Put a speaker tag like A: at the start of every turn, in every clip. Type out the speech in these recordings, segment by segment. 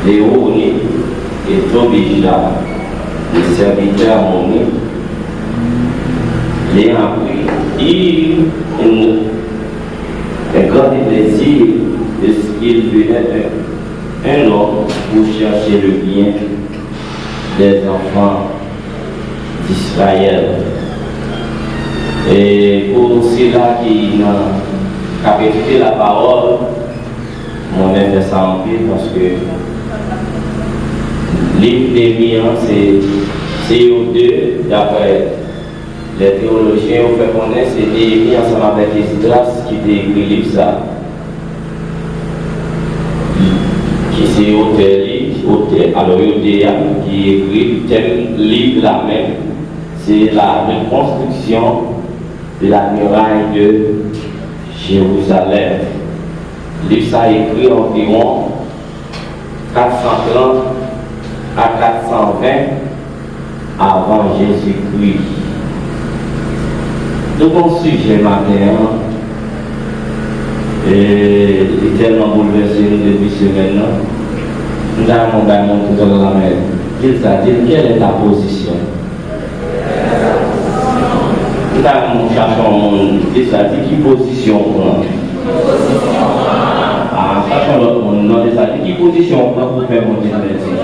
A: Léonie et Tobija, les serviteurs Moni, les appris, un grand plaisir de ce qu'il venait un homme pour chercher le bien des enfants d'Israël. Et pour ceux-là qui n'ont écouté la parole, on aime ça en pile parce que livre d'Émiens, c'est aux deux, d'après les théologiens, on fait connaître, c'est Néhémie ensemble avec Esdras qui a écrit le livre ça. Qui c'est auteur, alors Yodéa qui écrit tel livre là même, c'est la reconstruction de la muraille de Jérusalem. Le livre ça écrit environ 430 à 420 avant Jésus-Christ. Nous avons sujet matin et il est tellement bouleversé depuis ce semaine. Nous avons demandé tout à l'heure, quelle est ta position? Nous avons cherché un monde, ça dit qui position prend? Ah, cherchons l'autre monde, non, ça dit qui position prend pour faire monter la médecine?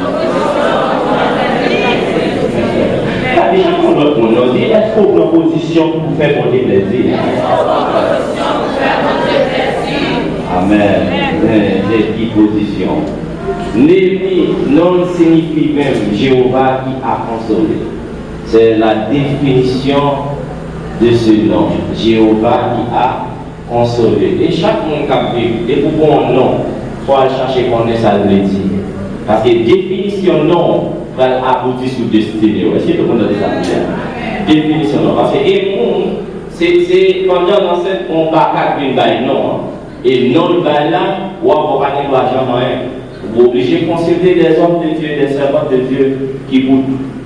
A: L'autre monde, on dit, est-ce qu'on prend position pour faire monter plaisir? Amen. C'est qui position? Néhémie non signifie même Jéhovah qui a consolé. C'est la définition de ce nom. Jéhovah qui a consolé. Et chaque monde qui vit, et pour bon nom, il faut aller chercher qu'on est ça veut dire. Parce que définition non va aboutir sur destinée. Est-ce que tout le monde a des amis? Définition non. Parce que c'est pendant l'enceinte on va pas non. Et non le bail là, ou on va pas de l'argent rien. Vous êtes obligé de consulter des hommes de Dieu, des servants de Dieu qui vous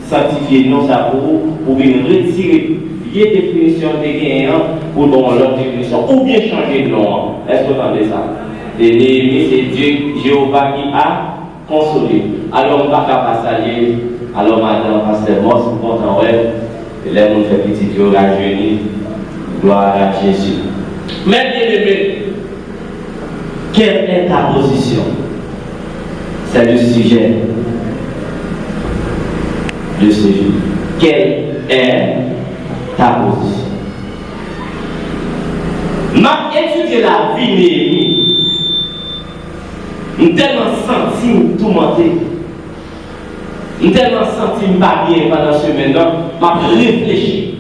A: sanctifient non ça pour une retirer vieille définition des gagnants pour donner leur définition ou bien changer de nom. Est-ce que vous entendez ça? Et Néhémie, c'est Dieu, Jéhovah qui a consolé. Alors on va passer, alors madame, pasteur Moss, vous comprenez, et là on fait petit Dieu rajeuni, gloire à Jésus. Mais bien aimé, quelle est ta position? C'est le sujet de ce jour. Quelle est ta position? M'a étudié la vie Néhémie. J'ai tellement senti tout monter. J'ai tellement senti pas bien pendant ce moment. M'a réfléchi.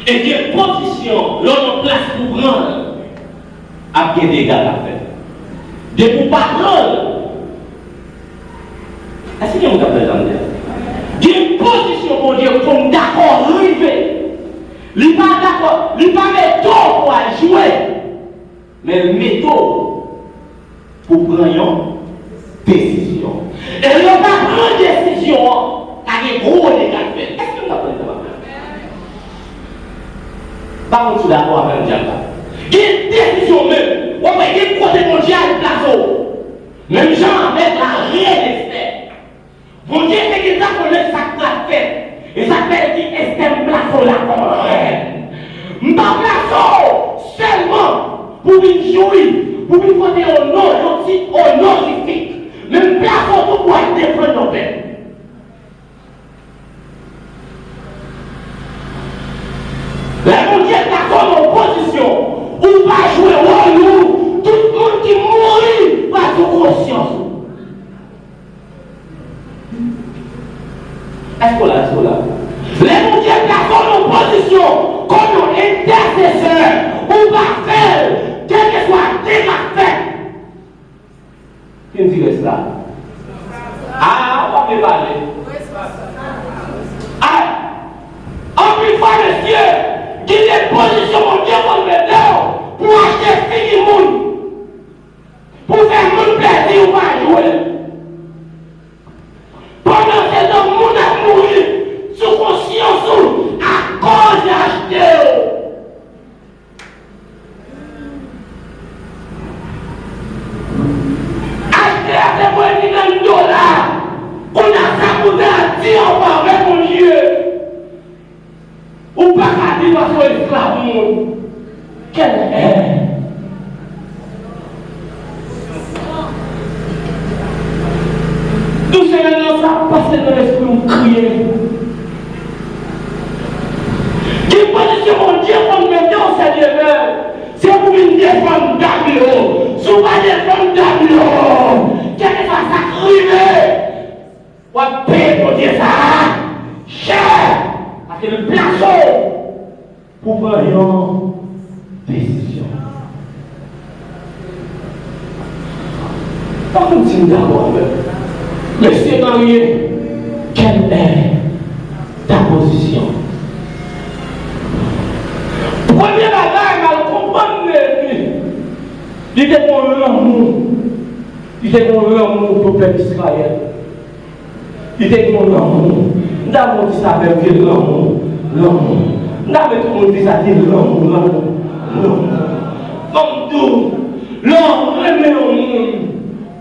A: Et quelle position l'on place pour prendre à bien des gars à faire. De pour parole. Est-ce que vous avez entendu? Il y a une position pour dire qu'on est d'accord, arrivé. Il n'est pas d'accord, il n'est pas méthode pour jouer, mais méthode pour prendre une décision. Et il n'y a pas de décision qui est gros les gars. Est-ce que vous avez entendu? Par contre, je suis d'accord avec le diable. Il y a une décision même. On va dire que côté mondial, même gens avec la réelle expert. Bon Dieu, c'est que ça connaît ça que fait. Et ça fait dire est-ce qu'un plateau la correcte? M'pas plateau seulement pour une jouir, pour une côté honorifique. Même plateau pour pouvoir défendre nos pères. La mon Dieu, plateau en position, où va jouer rôle, tout le monde qui mourit va sous conscience. Est-ce qu'on l'a? Les mon Dieu placent en position comme intercesseur ou va faire quel que soit des affaires. Qui me dirait cela? Ah, on va me parler. Ah, en plus fois monsieur, qui est position mon Dieu pour le faire pour acheter fini monde. Pour faire mon plaisir ou pas jouer. Pendant que le monde a mouru sous conscience à cause d'acheter. Acheter à ces moyens de $,
B: Quelle est? Tout ce ça passe dans l'esprit, on crie. Quelle position mon Dieu pour mettre au Seigneur? C'est pour une défendre d'Amio. Si vous ne défendre d'Amio, quelle est sa criée? On va payer pour dire ça. Cher. Parce que le plateau pour prendre une décision. Par contre, si nous d'abord, Monsieur marié, quelle est ta position? Première bagaille, mal comprendre l'ennemi. Il était pour l'amour. Il était pour l'amour pour le peuple d'Israël. Il était pour l'amour. Nous avons dit ça avec l'amour. L'amour. Nous avons tout le monde dit ça, l'amour, l'amour. Comme tout, l'homme remet au monde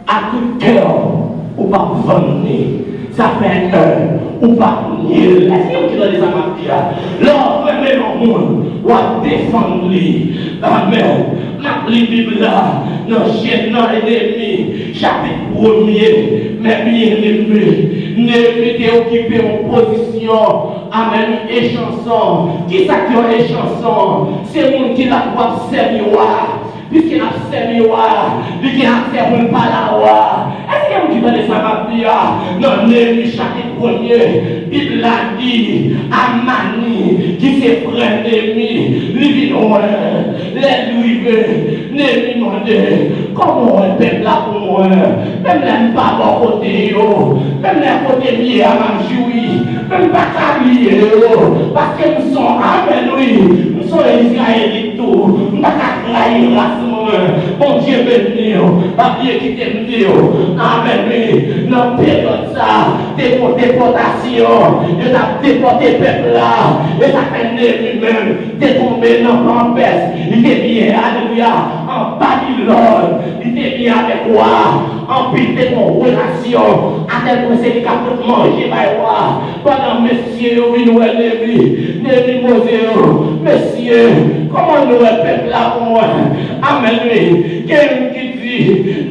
B: à tout cœur ou pas venir. Ça fait un ou pas nier. Est-ce que vous avez des amateurs? L'homme remet au monde ou à défendre lui. Amen. La Bible là, dans l'ennemi, chapitre 1er, mais bien aimé, Néhémie occupé en position, amen, et chanson. Qui s'acquiert les chansons? C'est le monde qui la voit servir. Puisqu'il a servi, puisqu'il a servi par la roi. Est-ce que vous avez ça, ma fille? Dans Néhémie chapitre 1er, il l'a dit à Mani, qui s'est frère Néhémie, lui les lui Néhémie demandait, comment un peuple là pour moi? Même les pas bon côté, même les côtés liés à ma joie, même pas qu'à lier, parce que nous sommes, amen, oui, nous sommes les Israélites, nous ne pas qu'à trahir la. Bon Dieu béni, papier qui t'aime Dieu, amen, oui, dans la période ça, déportation, et t'as déporté le peuple là, et ça fait lui-même, t'es tombé dans l'empêche, il t'est bien, alléluia, en Babylone, il t'est bien avec toi, en plus de ton relation, à tel point c'est qu'il a tout mangé, pendant monsieur, oui, nous, Néhémie, monsieur, comment nous, le peuple là, pour moi, amen. Quelqu'un qui dit,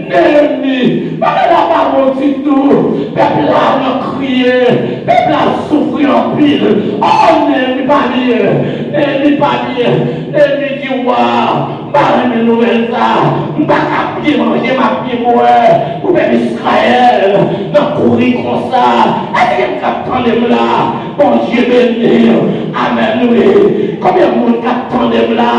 B: Néhémie, pas là mon tout, peuple là a crié, peuple là souffert en pile. Oh, Néhémie pas bien, Néhémie pas bien, Néhémie dit, waouh, pas une nouvelle ça, pas qu'à pied manger ma pied pour peuple Israël, dans courir comme ça, est-ce que vous attendez là, bon Dieu béni, amen, oui, combien de monde attendez là,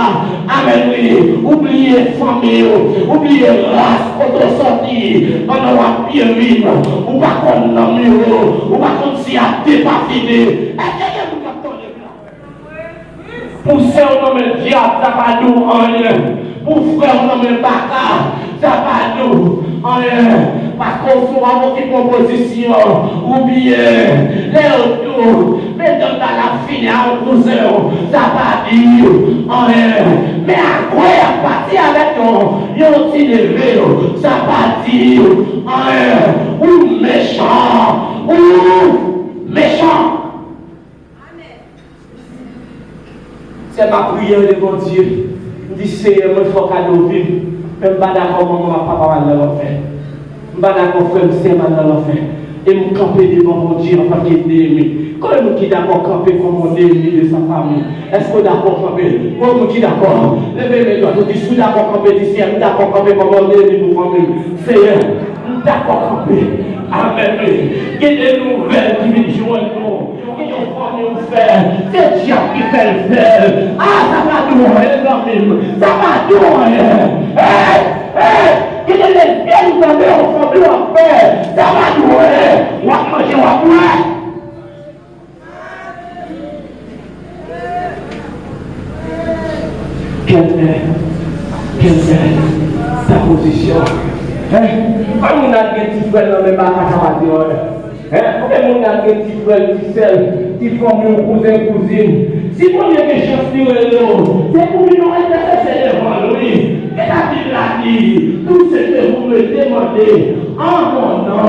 B: amen, oui, oubliez famille, oubliez race, quand on sortit, pendant la pyramide, ou pas qu'on a mis, ou pas qu'on s'y a dépassé. Est-ce que vous attendez là? Pour ceux qui ont le diable, ça va nous en rien. Pour frère, on a le baka, ça va nous en rien. Parce qu'on soit en composition, ou bien les retours, mais dans la fin, en cousin, ça va dire en rien. Mais à quoi à partir avec nous, yon s'y levé, ça va dire en rien. Ou méchant, ou méchant. C'est ma prière devant Dieu. Je dis, Seigneur, il faut qu'à nous vivre. Je ne suis pas d'accord avec mon papa dans l'enfer. Je ne suis pas d'accord avec mon frère dans l'enfer. Et je camper devant mon Dieu en tant qu'ennemi. Quand nous qui d'accord camper comme mon ennemi de sa famille, est-ce que d'accord camper? Moi, je suis d'accord. Levez mes doigts, je dis, je suis d'accord camper d'ici, je suis d'accord camper comme mon ennemi pour moi-même. Seigneur, je suis d'accord camper. Amen. Il y a des nouvelles qui viennent joindre nous. C'est Dieu qui fait le faire. Ah, ça va nous, ça va nous. Il y a des vieilles années ensemble en faire. Ça va nous, on va manger, on va boire. Quelle est ta position? Comme on a des petits frères dans le même combien de monde a des petits frères qui font mon cousin, cousine? Si vous avez des chances de c'est pour nous intercéder devant lui. Et la Bible a dit, tout ce que vous me demandez, en mon nom,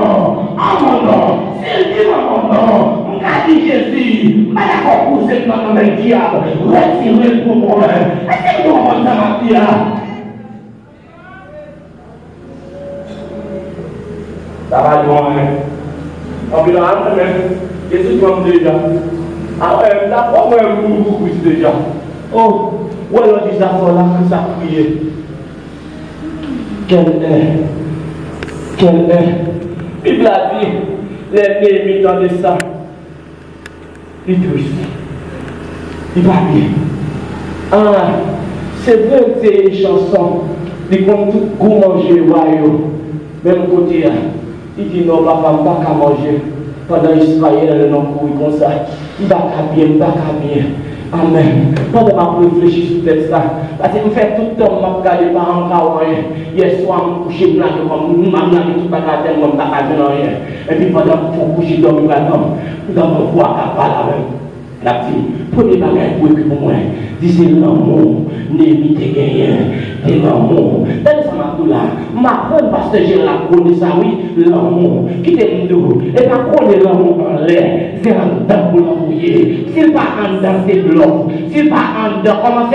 B: s'il dit en mon nom, on a dit Jésus, mais d'accord, vous êtes dans le diable, retirez pour moi. Est-ce que vous comprenez ça, ma Alléluia. Ça va loin. On peut la même. Jésus comme déjà. Ah ouais, d'abord, moi, beaucoup déjà. Oh, ouais, on dit ça pour là que ça prie. Quelle est? Quelle est? Bible a dit, les Néhémie dans de ça. Il triste. Il va bien. Ah, c'est vrai que c'est une chanson. Il compte tout goût manger, royaume. Même côté, il dit non, papa, je ne vais pas manger. Pendant Israël, le nom courir comme ça. Il va bien, il va bien. Amen. Pendant que je réfléchis sur ce texte là, parce que je fais tout le temps, je regarde par encore rien. Hier soir, je me couche blanc, comme je m'amène tout le temps, je ne vais pas rien. Et puis pendant que je me couche, je dormir là-dedans. Dans mon voix, je parle avec la petite. Prenez ma main pour moi. Disez l'amour, Néhémie te gagné. C'est l'amour. Dans ce moment-là, ma preuve, parce que j'ai la connaît ça, oui, l'amour. Qui t'aime nous. Et pas connaître l'amour en l'air. C'est un dedans pour l'envoyer. S'il pas en dedans, c'est blanc. S'il pas en dedans, comment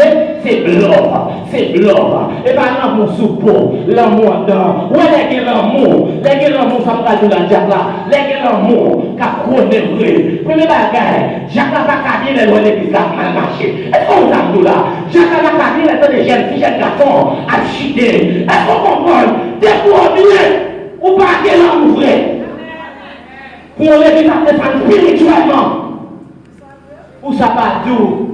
B: c'est blanc. C'est blanc. Et pas l'amour sous peau. L'amour en dedans. Ouais, les l'amour. Les l'amour, ça me parle de la diable là. Les l'amour, qu'a connaît vrai. Premier bagage, Jacques n'a pas qu'à dire les lois l'église là, mal marché. Est-ce qu'on a tout là? Jacques n'a pas qu'à dire les jeunes filles, jeunes garçons, à chuter. Est-ce qu'on comprend? Des fois, bien, ou pas que l'amour vrai. Pour l'église à défendre spirituellement. Ou ça va tout.